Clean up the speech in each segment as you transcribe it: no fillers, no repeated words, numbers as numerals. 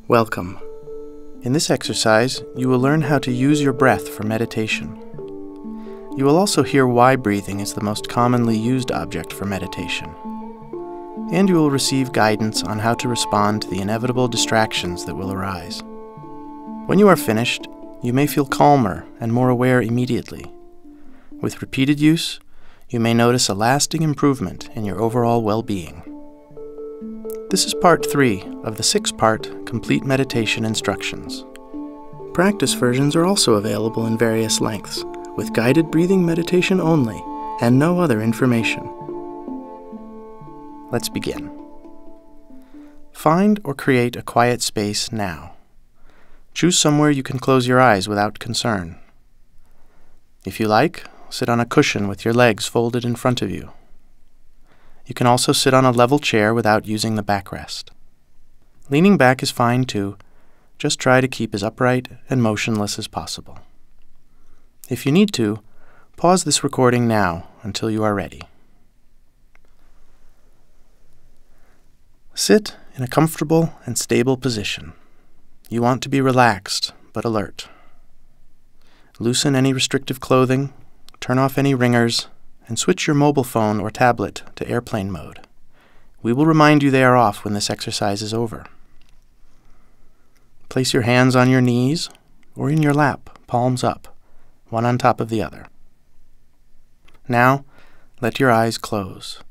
Welcome. In this exercise, you will learn how to use your breath for meditation. You will also hear why breathing is the most commonly used object for meditation. And you will receive guidance on how to respond to the inevitable distractions that will arise. When you are finished, you may feel calmer and more aware immediately. With repeated use, you may notice a lasting improvement in your overall well-being. This is part 3 of the 6-part Complete Meditation Instructions. Practice versions are also available in various lengths, with guided breathing meditation only and no other information. Let's begin. Find or create a quiet space now. Choose somewhere you can close your eyes without concern. If you like, sit on a cushion with your legs folded in front of you. You can also sit on a level chair without using the backrest. Leaning back is fine too. Just try to keep as upright and motionless as possible. If you need to, pause this recording now until you are ready. Sit in a comfortable and stable position. You want to be relaxed but alert. Loosen any restrictive clothing, turn off any ringers, and switch your mobile phone or tablet to airplane mode. We will remind you they are off when this exercise is over. Place your hands on your knees or in your lap, palms up, one on top of the other. Now, let your eyes close.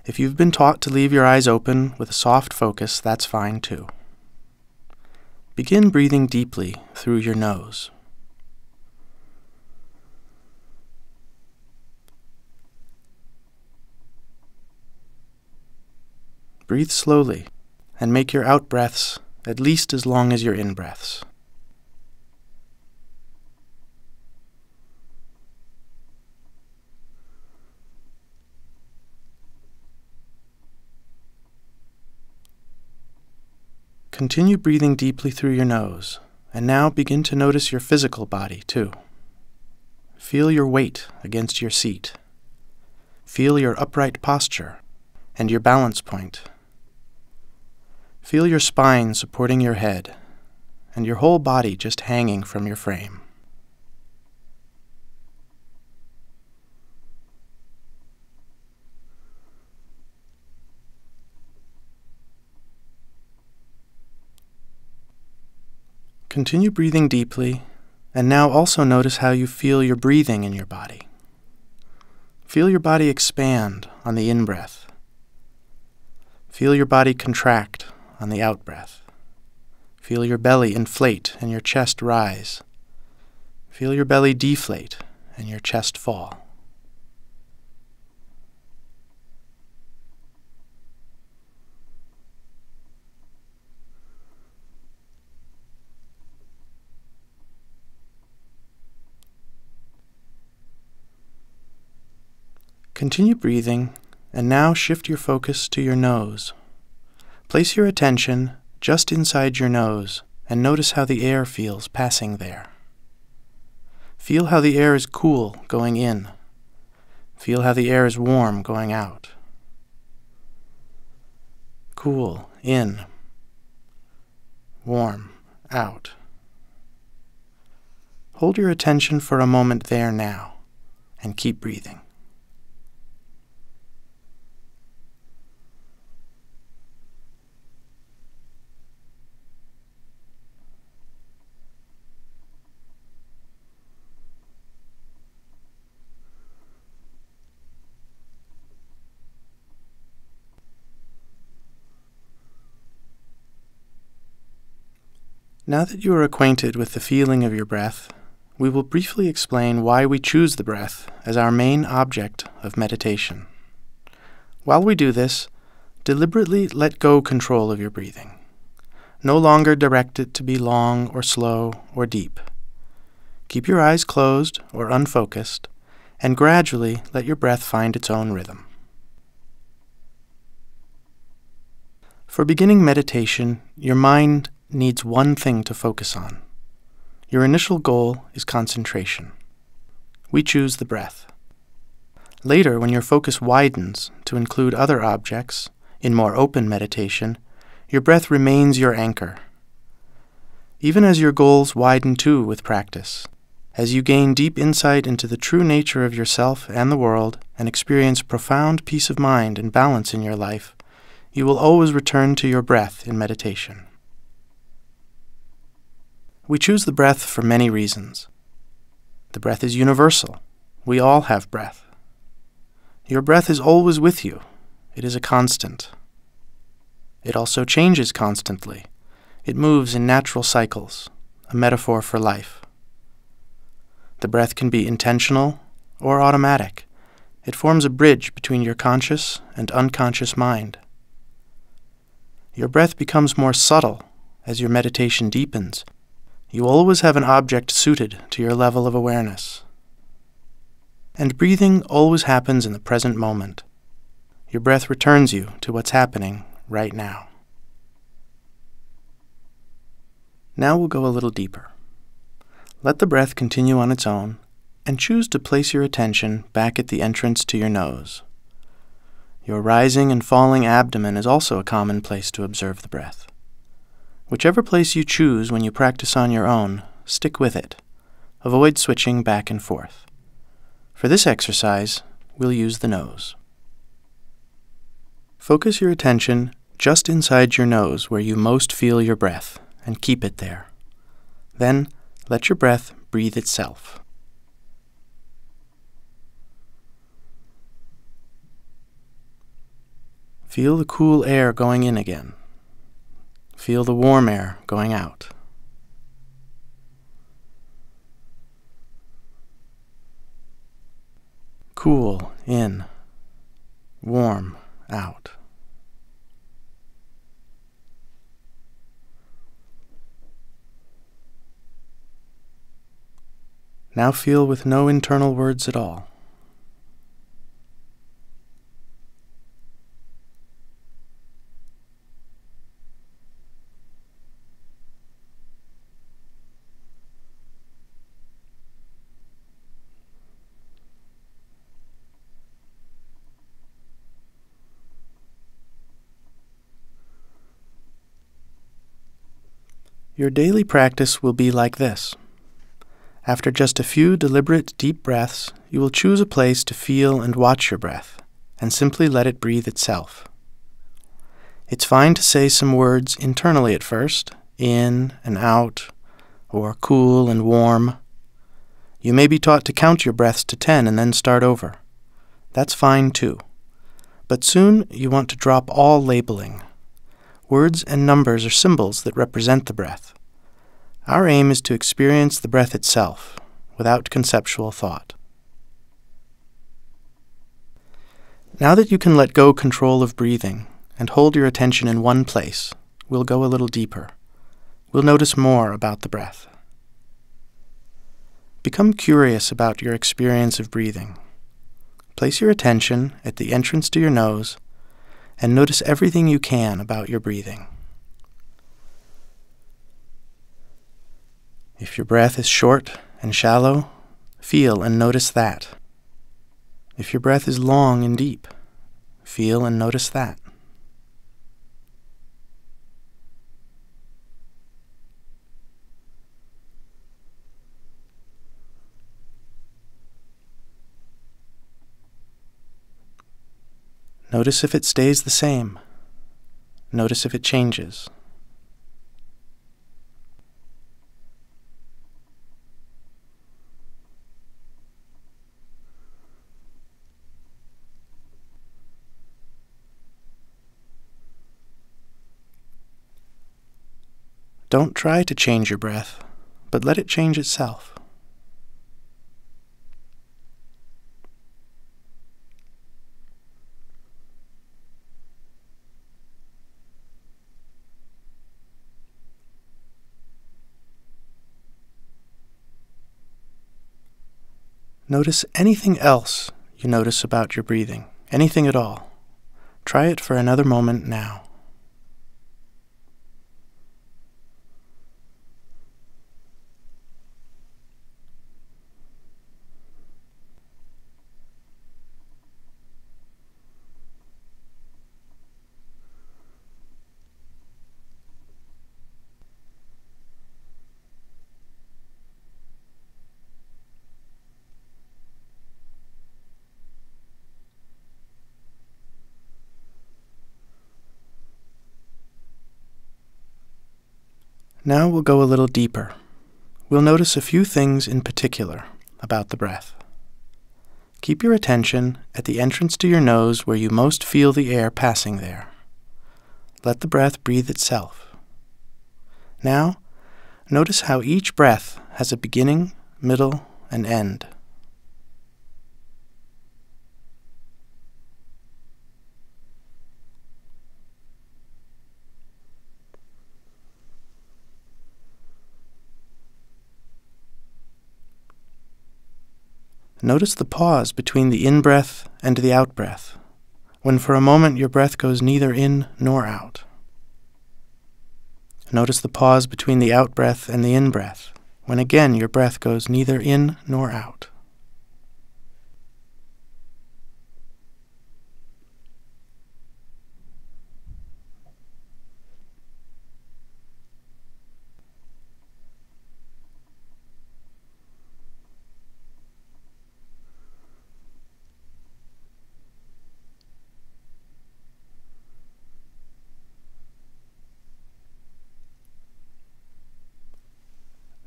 If you've been taught to leave your eyes open with a soft focus, that's fine too. Begin breathing deeply through your nose. Breathe slowly, and make your out-breaths at least as long as your in-breaths. Continue breathing deeply through your nose, and now begin to notice your physical body, too. Feel your weight against your seat. Feel your upright posture and your balance point. Feel your spine supporting your head, and your whole body just hanging from your frame. Continue breathing deeply, and now also notice how you feel your breathing in your body. Feel your body expand on the in-breath. Feel your body contract on the out-breath. Feel your belly inflate and your chest rise. Feel your belly deflate and your chest fall. Continue breathing, and now shift your focus to your nose. Place your attention just inside your nose and notice how the air feels passing there. Feel how the air is cool going in. Feel how the air is warm going out. Cool in. Warm out. Hold your attention for a moment there now and keep breathing. Now that you are acquainted with the feeling of your breath, we will briefly explain why we choose the breath as our main object of meditation. While we do this, deliberately let go control of your breathing. No longer direct it to be long or slow or deep. Keep your eyes closed or unfocused, and gradually let your breath find its own rhythm. For beginning meditation, your mind needs one thing to focus on. Your initial goal is concentration. We choose the breath. Later, when your focus widens to include other objects, in more open meditation, Your breath remains your anchor. Even as your goals widen too with practice, as you gain deep insight into the true nature of yourself and the world and experience profound peace of mind and balance in your life, you will always return to your breath in meditation. We choose the breath for many reasons. The breath is universal. We all have breath. Your breath is always with you. It is a constant. It also changes constantly. It moves in natural cycles, a metaphor for life. The breath can be intentional or automatic. It forms a bridge between your conscious and unconscious mind. Your breath becomes more subtle as your meditation deepens. You always have an object suited to your level of awareness. And breathing always happens in the present moment. Your breath returns you to what's happening right now. Now we'll go a little deeper. Let the breath continue on its own, and choose to place your attention back at the entrance to your nose. Your rising and falling abdomen is also a common place to observe the breath. Whichever place you choose when you practice on your own, stick with it. Avoid switching back and forth. For this exercise, we'll use the nose. Focus your attention just inside your nose where you most feel your breath, and keep it there. Then, let your breath breathe itself. Feel the cool air going in again. Feel the warm air going out. Cool in, warm out. Now feel with no internal words at all. Your daily practice will be like this. After just a few deliberate deep breaths, you will choose a place to feel and watch your breath, and simply let it breathe itself. It's fine to say some words internally at first, in and out, or cool and warm. You may be taught to count your breaths to 10 and then start over. That's fine too. But soon you want to drop all labeling. Words and numbers are symbols that represent the breath. Our aim is to experience the breath itself, without conceptual thought. Now that you can let go control of breathing and hold your attention in one place, we'll go a little deeper. We'll notice more about the breath. Become curious about your experience of breathing. Place your attention at the entrance to your nose and notice everything you can about your breathing. If your breath is short and shallow, feel and notice that. If your breath is long and deep, feel and notice that. Notice if it stays the same. Notice if it changes. Don't try to change your breath, but let it change itself. Notice anything else you notice about your breathing, anything at all. Try it for another moment now. Now we'll go a little deeper. We'll notice a few things in particular about the breath. Keep your attention at the entrance to your nose where you most feel the air passing there. Let the breath breathe itself. Now, notice how each breath has a beginning, middle, and end. Notice the pause between the in-breath and the out-breath, when for a moment your breath goes neither in nor out. Notice the pause between the out-breath and the in-breath, when again your breath goes neither in nor out.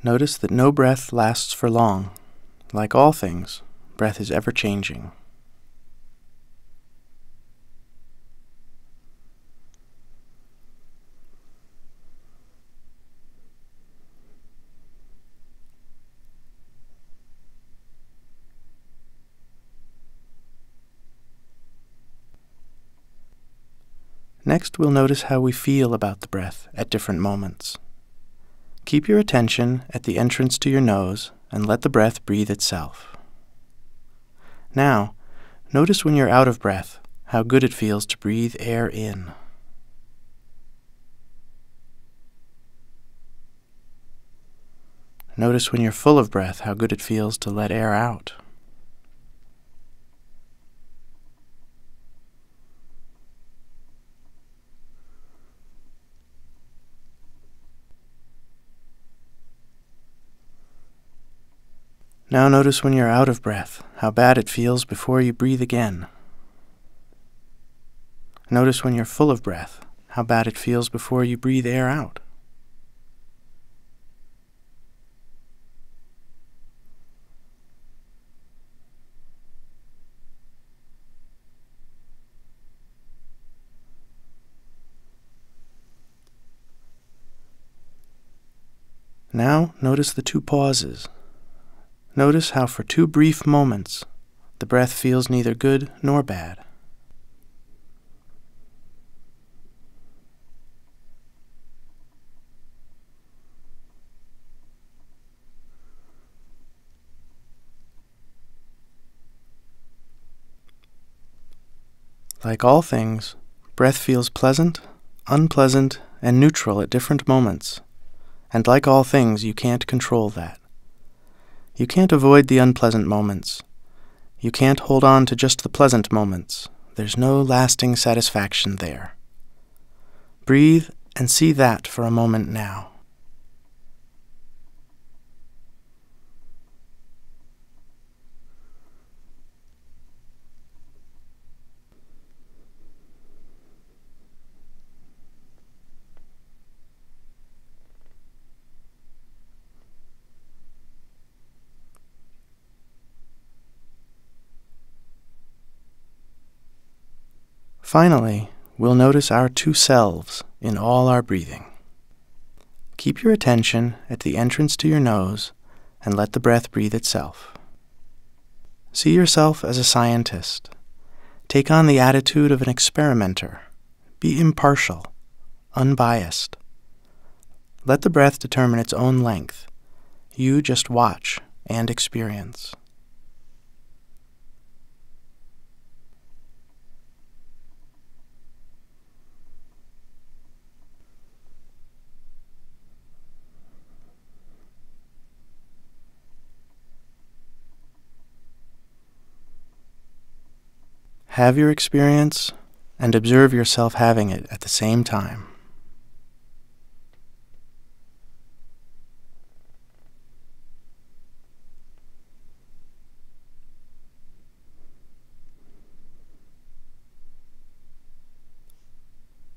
Notice that no breath lasts for long. Like all things, breath is ever-changing. Next, we'll notice how we feel about the breath at different moments. Keep your attention at the entrance to your nose and let the breath breathe itself. Now, notice when you're out of breath, how good it feels to breathe air in. Notice when you're full of breath, how good it feels to let air out. Now notice when you're out of breath, how bad it feels before you breathe again. Notice when you're full of breath, how bad it feels before you breathe air out. Now notice the two pauses. Notice how for two brief moments, the breath feels neither good nor bad. Like all things, breath feels pleasant, unpleasant, and neutral at different moments, and like all things, you can't control that. You can't avoid the unpleasant moments. You can't hold on to just the pleasant moments. There's no lasting satisfaction there. Breathe and see that for a moment now. Finally, we'll notice our two selves in all our breathing. Keep your attention at the entrance to your nose and let the breath breathe itself. See yourself as a scientist. Take on the attitude of an experimenter. Be impartial, unbiased. Let the breath determine its own length. You just watch and experience. Have your experience and observe yourself having it at the same time.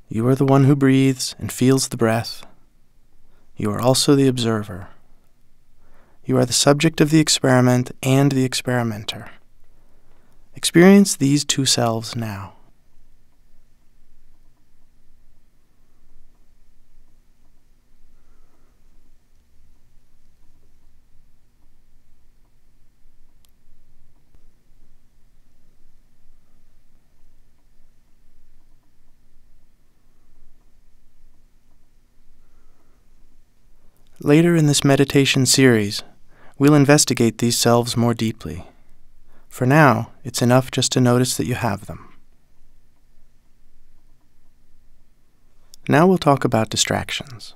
You are the one who breathes and feels the breath. you are also the observer. You are the subject of the experiment and the experimenter. Experience these two selves now. Later in this meditation series, we'll investigate these selves more deeply. For now, it's enough just to notice that you have them. Now we'll talk about distractions.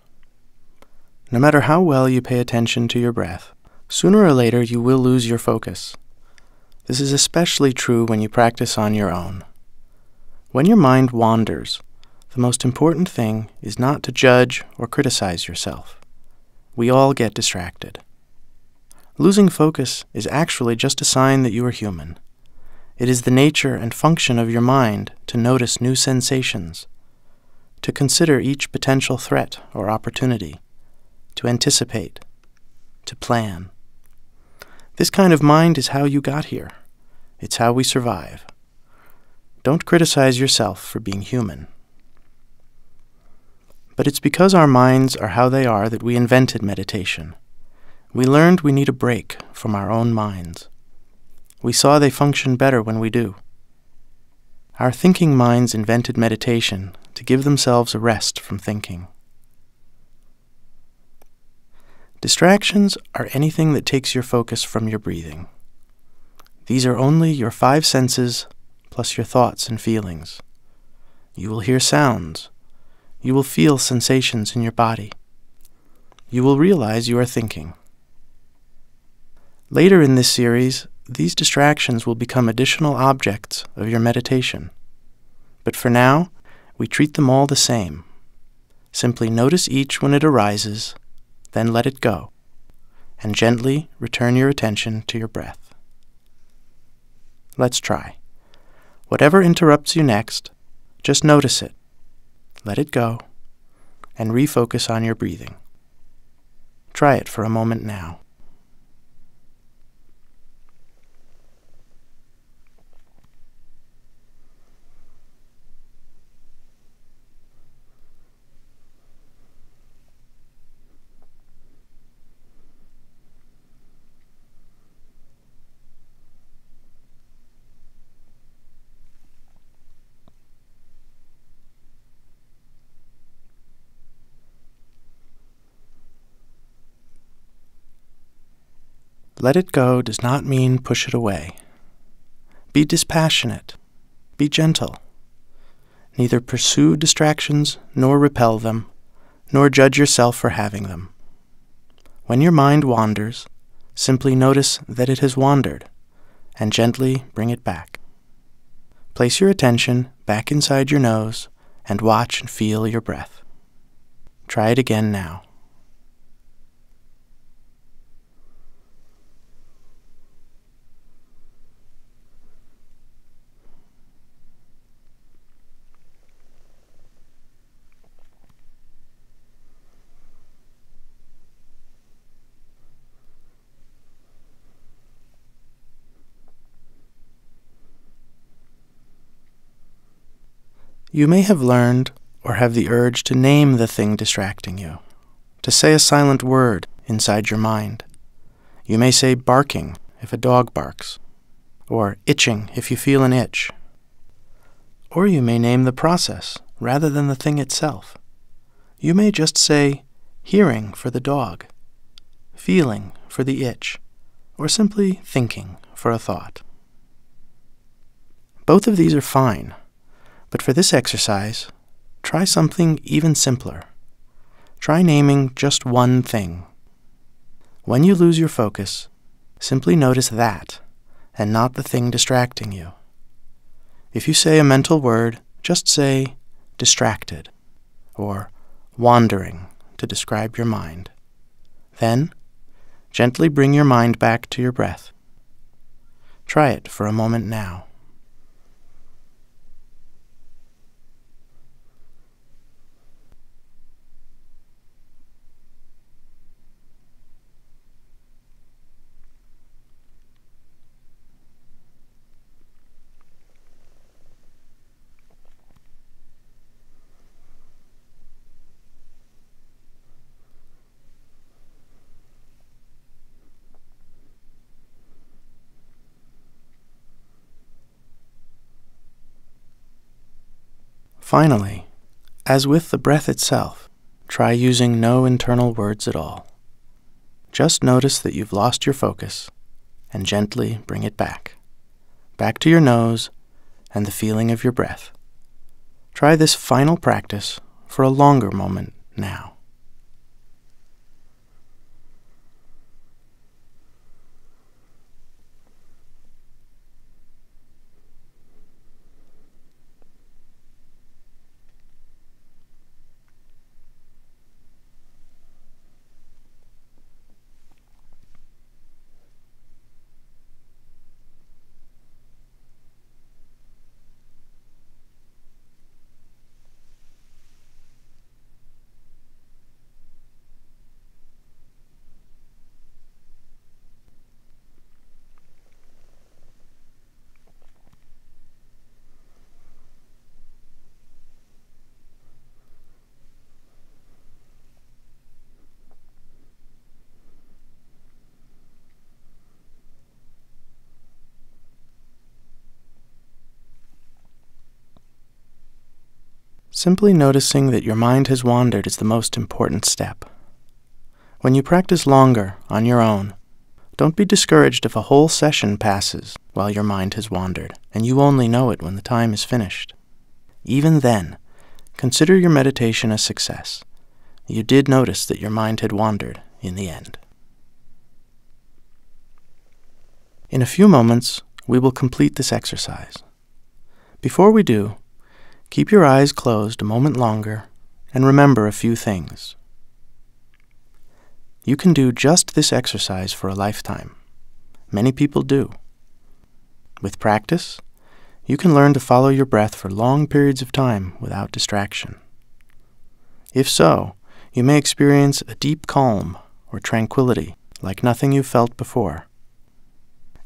No matter how well you pay attention to your breath, sooner or later you will lose your focus. This is especially true when you practice on your own. When your mind wanders, the most important thing is not to judge or criticize yourself. We all get distracted. Losing focus is actually just a sign that you are human. It is the nature and function of your mind to notice new sensations, to consider each potential threat or opportunity, to anticipate, to plan. This kind of mind is how you got here. It's how we survive. Don't criticize yourself for being human. But it's because our minds are how they are that we invented meditation. We learned we need a break from our own minds. We saw they function better when we do. Our thinking minds invented meditation to give themselves a rest from thinking. Distractions are anything that takes your focus from your breathing. These are only your 5 senses plus your thoughts and feelings. You will hear sounds. You will feel sensations in your body. You will realize you are thinking. Later in this series, these distractions will become additional objects of your meditation. But for now, we treat them all the same. Simply notice each when it arises, then let it go, and gently return your attention to your breath. Let's try. Whatever interrupts you next, just notice it. Let it go, and refocus on your breathing. Try it for a moment now. Let it go does not mean push it away. Be dispassionate. Be gentle. Neither pursue distractions nor repel them, nor judge yourself for having them. When your mind wanders, simply notice that it has wandered, and gently bring it back. Place your attention back inside your nose and watch and feel your breath. Try it again now. You may have learned or have the urge to name the thing distracting you, to say a silent word inside your mind. You may say barking if a dog barks, or itching if you feel an itch. Or you may name the process rather than the thing itself. You may just say hearing for the dog, feeling for the itch, or simply thinking for a thought. Both of these are fine. But for this exercise, try something even simpler. Try naming just one thing. When you lose your focus, simply notice that, and not the thing distracting you. If you say a mental word, just say distracted, or wandering to describe your mind. Then, gently bring your mind back to your breath. Try it for a moment now. Finally, as with the breath itself, try using no internal words at all. Just notice that you've lost your focus and gently bring it back to your nose and the feeling of your breath. Try this final practice for a longer moment now. Simply noticing that your mind has wandered is the most important step. When you practice longer on your own, don't be discouraged if a whole session passes while your mind has wandered, and you only know it when the time is finished. Even then, consider your meditation a success. You did notice that your mind had wandered in the end. In a few moments, we will complete this exercise. Before we do, keep your eyes closed a moment longer and remember a few things. You can do just this exercise for a lifetime. Many people do. With practice, you can learn to follow your breath for long periods of time without distraction. If so, you may experience a deep calm or tranquility like nothing you've felt before.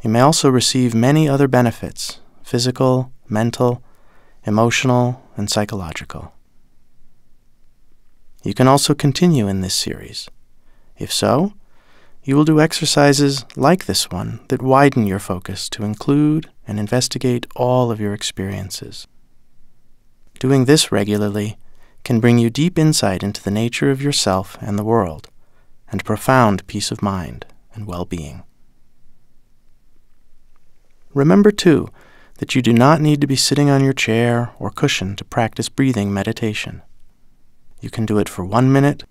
You may also receive many other benefits, physical, mental, emotional, and psychological. You can also continue in this series. If so, you will do exercises like this one that widen your focus to include and investigate all of your experiences. Doing this regularly can bring you deep insight into the nature of yourself and the world, and profound peace of mind and well-being. Remember, too, that you do not need to be sitting on your chair or cushion to practice breathing meditation. You can do it for 1 minute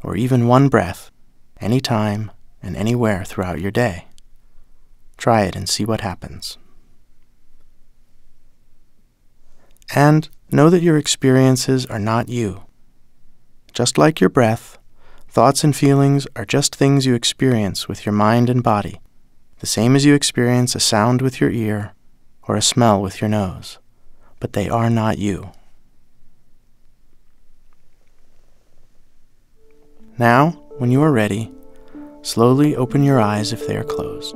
or even one breath, anytime and anywhere throughout your day. Try it and see what happens. And know that your experiences are not you. Just like your breath, thoughts and feelings are just things you experience with your mind and body, the same as you experience a sound with your ear or a smell with your nose, but they are not you. Now, when you are ready, slowly open your eyes if they are closed.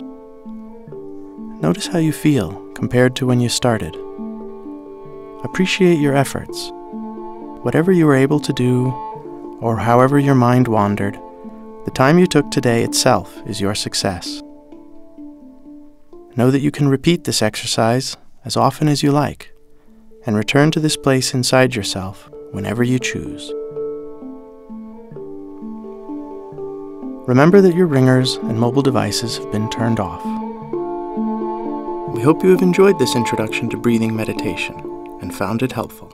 Notice how you feel compared to when you started. Appreciate your efforts. Whatever you were able to do, or however your mind wandered, the time you took today itself is your success. Know that you can repeat this exercise as often as you like, and return to this place inside yourself whenever you choose. Remember that your ringers and mobile devices have been turned off. We hope you have enjoyed this introduction to breathing meditation and found it helpful.